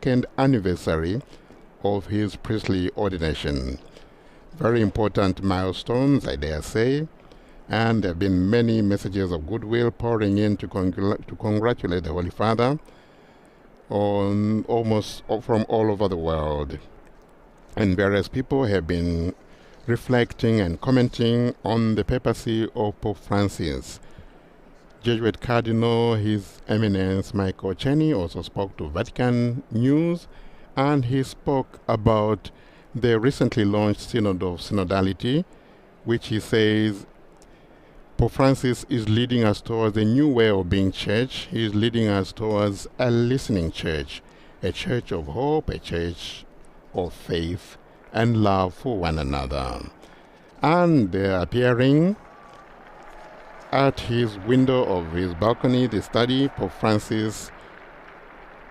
2nd anniversary of his priestly ordination. Very important milestones, I dare say, and there have been many messages of goodwill pouring in to congratulate the Holy Father on almost from all over the world. And various people have been reflecting and commenting on the papacy of Pope Francis. Jesuit Cardinal His Eminence Michael Cheney also spoke to Vatican News, and he spoke about the recently launched Synod of Synodality, which he says Pope Francis is leading us towards a new way of being church. He is leading us towards a listening church, a church of hope, a church of faith and love for one another. And appearing at his window of his balcony, the study, Pope Francis,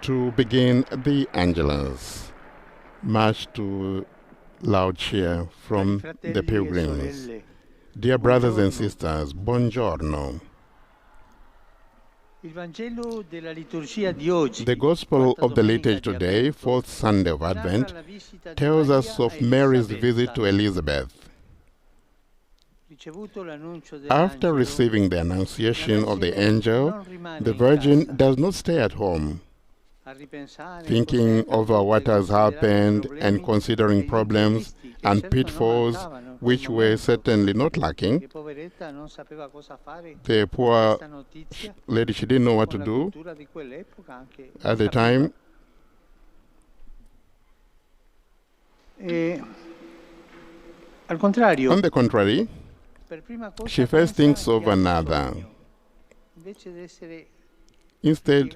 to begin the Angelus, much to loud cheer from the pilgrims. Dear brothers and sisters, buongiorno. The Gospel of the liturgy today, fourth Sunday of Advent, tells us of Mary's visit to Elizabeth. After receiving the annunciation of the angel, the Virgin does not stay at home, thinking over what has happened and considering problems and pitfalls which were certainly not lacking. The poor lady, she didn't know what to do at the time. On the contrary, she first thinks of another. Instead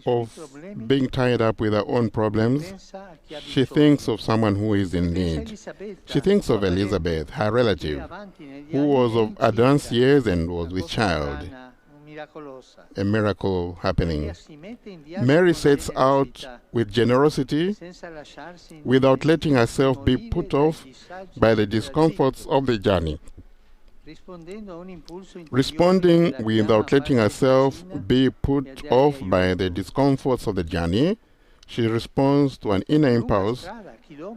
of being tied up with her own problems, she thinks of someone who is in need. She thinks of Elizabeth, her relative, who was of advanced years and was with child. A miracle happening. Mary sets out with generosity without letting herself be put off by the discomforts of the journey. Responding without letting herself be put off by the discomforts of the journey, she responds to an inner impulse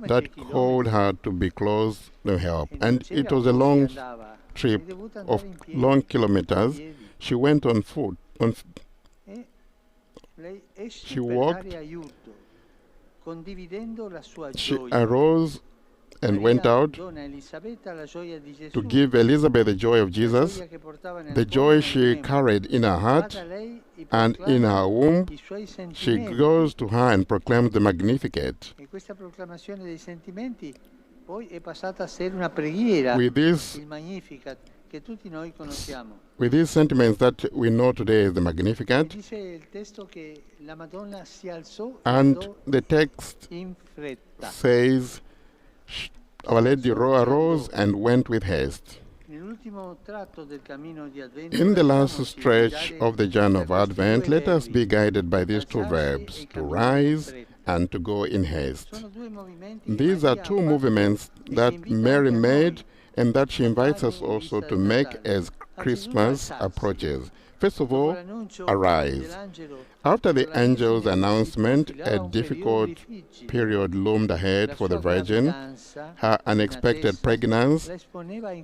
that called her to be close to help. And it was a long trip of long kilometers. She went on foot. She walked. She arose and went out to give Elizabeth the joy of Jesus, the joy she carried in her heart and in her womb. She goes to her and proclaims the Magnificat. With these sentiments that we know today as the Magnificat, and the text says, Our Lady arose and went with haste. In the last stretch of the journey of Advent, let us be guided by these two verbs, to rise and to go in haste. These are two movements that Mary made and that she invites us also to make as Christmas approaches. First of all, arise. After the angel's announcement, a difficult period loomed ahead for the Virgin. Her unexpected pregnancy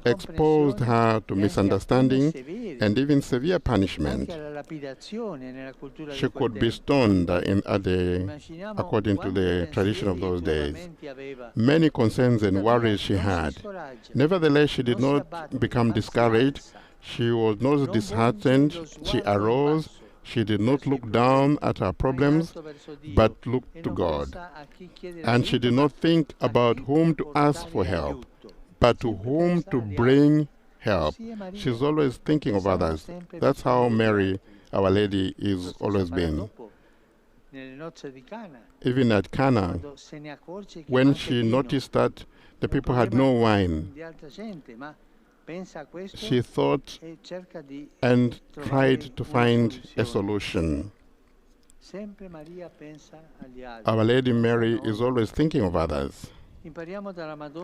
exposed her to misunderstanding and even severe punishment. She could be stoned according to the tradition of those days. Many concerns and worries she had. Nevertheless, she did not become discouraged. She was not disheartened. She arose. She did not look down at her problems, but looked to God. And she did not think about whom to ask for help, but to whom to bring help. She's always thinking of others. That's how Mary, Our Lady, is always been. Even at Cana, when she noticed that the people had no wine, she thought and tried to find a solution. Our Lady Mary is always thinking of others.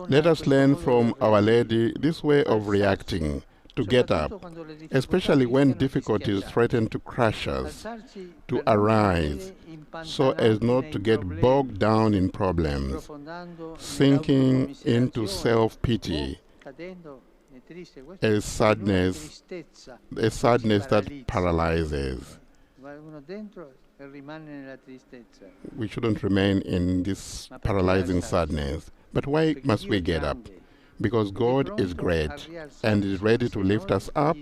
Let us learn from Our Lady this way of reacting to get up, especially when difficulties threaten to crush us, to arise, so as not to get bogged down in problems, sinking into self-pity, a sadness that paralyzes. We shouldn't remain in this paralyzing sadness. But why must we get up? Because God is great and is ready to lift us up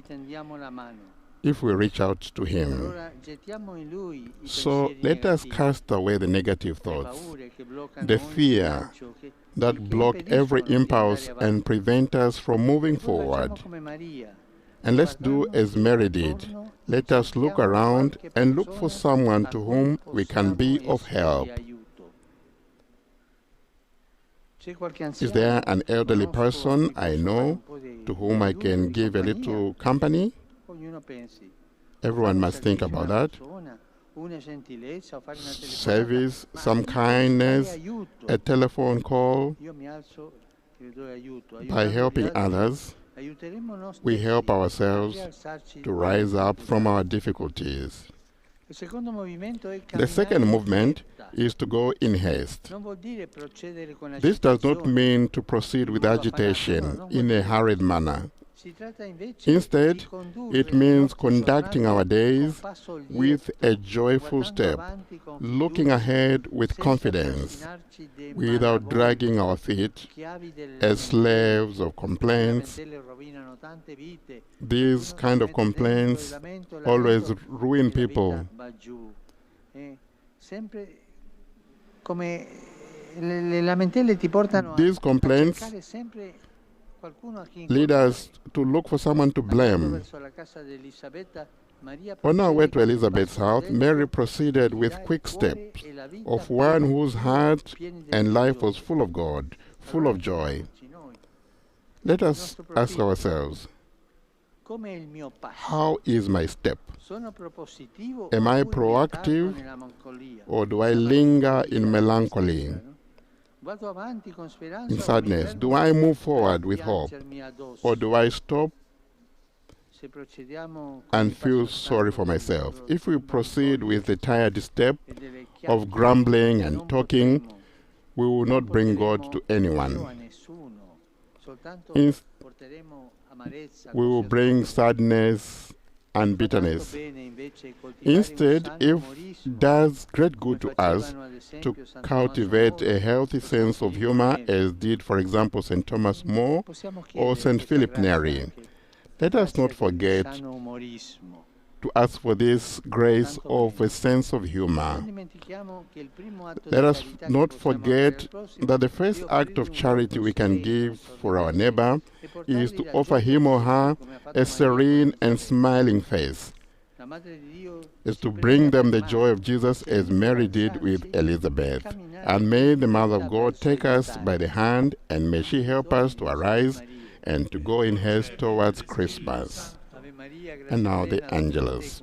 if we reach out to Him. So let us cast away the negative thoughts, the fear that block every impulse and prevent us from moving forward. And let's do as Mary did. Let us look around and look for someone to whom we can be of help. Is there an elderly person I know to whom I can give a little company? Everyone must think about that. Service, some kindness, a telephone call. By helping others, we help ourselves to rise up from our difficulties. The second movement is to go in haste. This does not mean to proceed with agitation in a hurried manner. Instead, it means conducting our days with a joyful step, looking ahead with confidence, without dragging our feet as slaves of complaints. These kind of complaints always ruin people. These complaints lead us to look for someone to blame. On our way to Elizabeth's house, Mary proceeded with quick steps of one whose heart and life was full of God, full of joy. Let us ask ourselves, how is my step? Am I proactive, or do I linger in melancholy, in sadness? Do I move forward with hope, or do I stop and feel sorry for myself? If we proceed with the tired step of grumbling and talking, we will not bring God to anyone. We will bring sadness and bitterness. Instead, if it does great good to us to cultivate a healthy sense of humor, as did, for example, St. Thomas More or St. Philip Neri, let us not forget to ask for this grace of a sense of humor. Let us not forget that the first act of charity we can give for our neighbor is to offer him or her a serene and smiling face, is to bring them the joy of Jesus as Mary did with Elizabeth. And may the Mother of God take us by the hand, and may she help us to arise and to go in haste towards Christmas. And now the Angelus.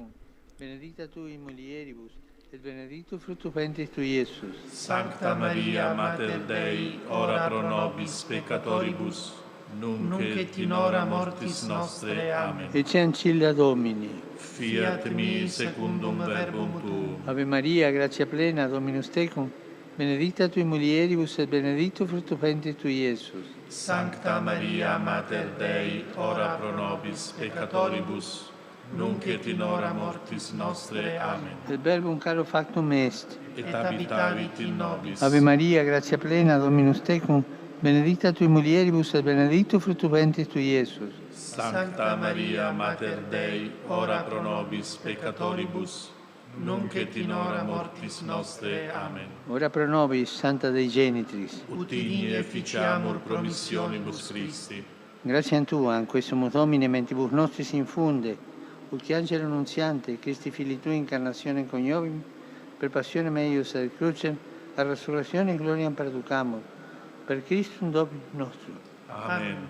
Benedicta tu in mulieribus, et benedictus fructus ventris tui, Iesus. Sancta Maria, Mater Dei, ora pro nobis peccatoribus, nunc et in hora mortis nostre. Amen. Ecce ancilla Domini. Fiat mi secundum verbum tuum. Ave Maria, gratia plena, Dominus tecum, benedicta tu in mulieribus, et benedictus fructus ventris tui, Iesus. Sancta Maria, Mater Dei, ora pro nobis peccatoribus, nunc et in hora mortis nostre. Amen. Et verbum caro factum est. Et habitavit in nobis. Ave Maria, gratia plena, Dominus tecum, benedicta tu in mulieribus, et benedictus fructus ventris tui, Iesus. Sancta Maria, Mater Dei, ora pro nobis peccatoribus, nunc et in hora mortis nostre. Amen. Ora pro nobis, Santa Dei Genitris. Ut igni efficiamur promissionibus Christi. Grazie a Tua, in questo Domine, mentibus nostris infunde, ut che angelo annunziante, Christi Fili Tui, incarnazione coniovim, per passione meius ad crucem, a resurrezione in gloria perducamur, per Christum Domini nostrum. Amen.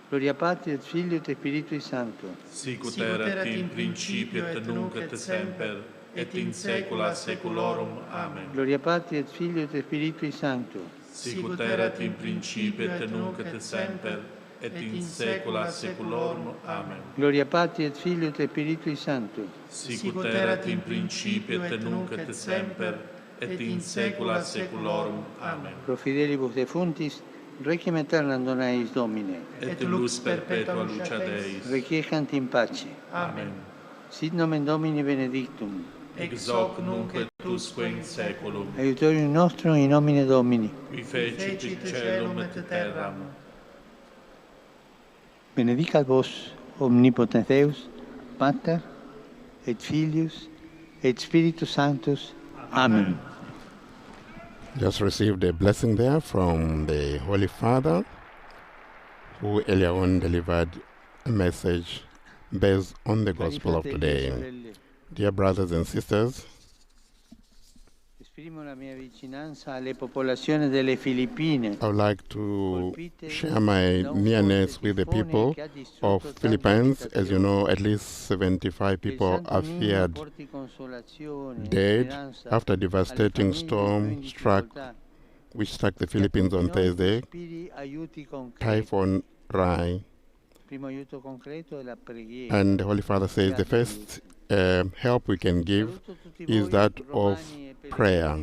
Gloria Patri et Filio et Spiritui Sancto. Sicut erat in principio et nunc et semper, et in saecula saeculorum. Amen. Gloria Patri et Filio et Spiritui Sancto. Sicut erat in principio et nunc et semper, et in saecula saeculorum. Amen. Gloria Patri et Filio et Spiritui Sancto. Sicut erat in principio et nunc et semper, et in saecula saeculorum. Amen. Pro fidelibus defuntis, requiem aeternam dona eis Domine. Et lux perpetua luceat eis. Requiescant in pace. Amen. Sit nomen Domini benedictum. Ex hoc nunc et usque in saeculum. Aiutorium nostrum in nomine Domini. Qui fecit caelum et terram. Benedicat vos, omnipotens Deus, Pater, et Filius, et Spiritus Sanctus. Amen. Just received a blessing there from the Holy Father, who earlier on delivered a message based on the Gospel of today. Dear brothers and sisters, esprimo la mia vicinanza alle popolazioni delle Filippine. I would like to share my nearness with the people of Philippines. As you know, at least 75 people have feared dead after a devastating storm which struck the Philippines on Thursday. Typhoon Rai. And the Holy Father says the first help we can give is that of prayer.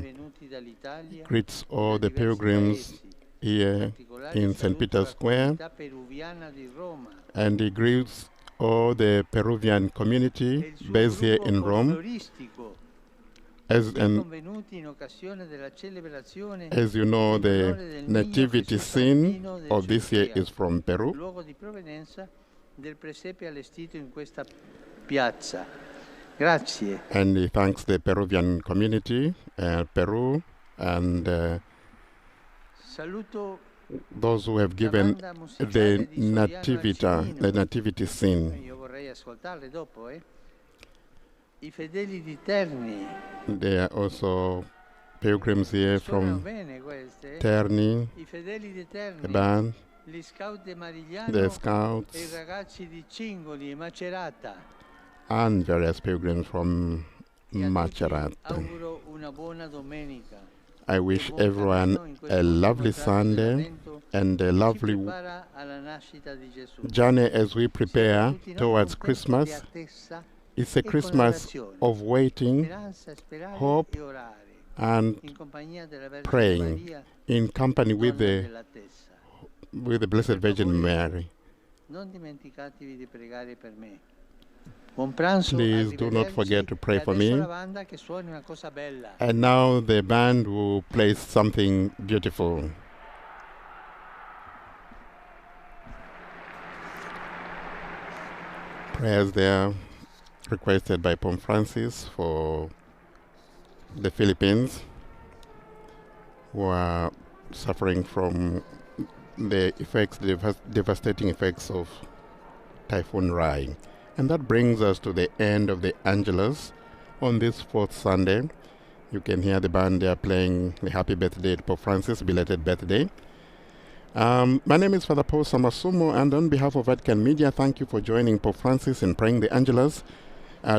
Greets all the pilgrims here in St. Peter's Square, and he greets all the Peruvian community based here in Rome. As you know, the nativity scene of this year is from Peru. And he thanks the Peruvian community, Peru, and those who have given the nativity scene. There are also pilgrims here from Terni, the band, the scouts, and various pilgrims from Macerata. I wish everyone a lovely Sunday and a lovely journey as we prepare towards Christmas. It's a Christmas of waiting, hope, and praying in company with the Blessed Virgin Mary. Please do not forget to pray for me. And now the band will play something beautiful. Prayers there requested by Pope Francis for the Philippines, who are suffering from the devastating effects of Typhoon Rai. And that brings us to the end of the Angelus on this fourth Sunday. You can hear the band there playing the happy birthday to Pope Francis, belated birthday. My name is Father Paul Samasumo, and on behalf of Vatican Media, thank you for joining Pope Francis in praying the Angelus.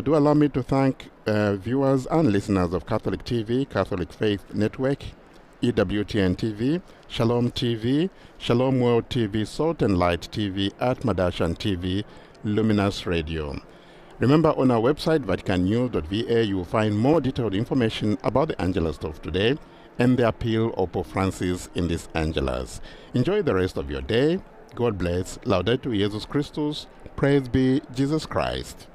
Do allow me to thank viewers and listeners of Catholic TV, Catholic Faith Network, EWTN TV, Shalom TV, Shalom World TV, Salt and Light TV, Atmadashan TV, Luminous Radio. Remember, on our website, vaticannews.va, you will find more detailed information about the Angelus of today and the appeal of Pope Francis in this Angelus. Enjoy the rest of your day. God bless. Laudetur Jesus Christus. Praise be Jesus Christ.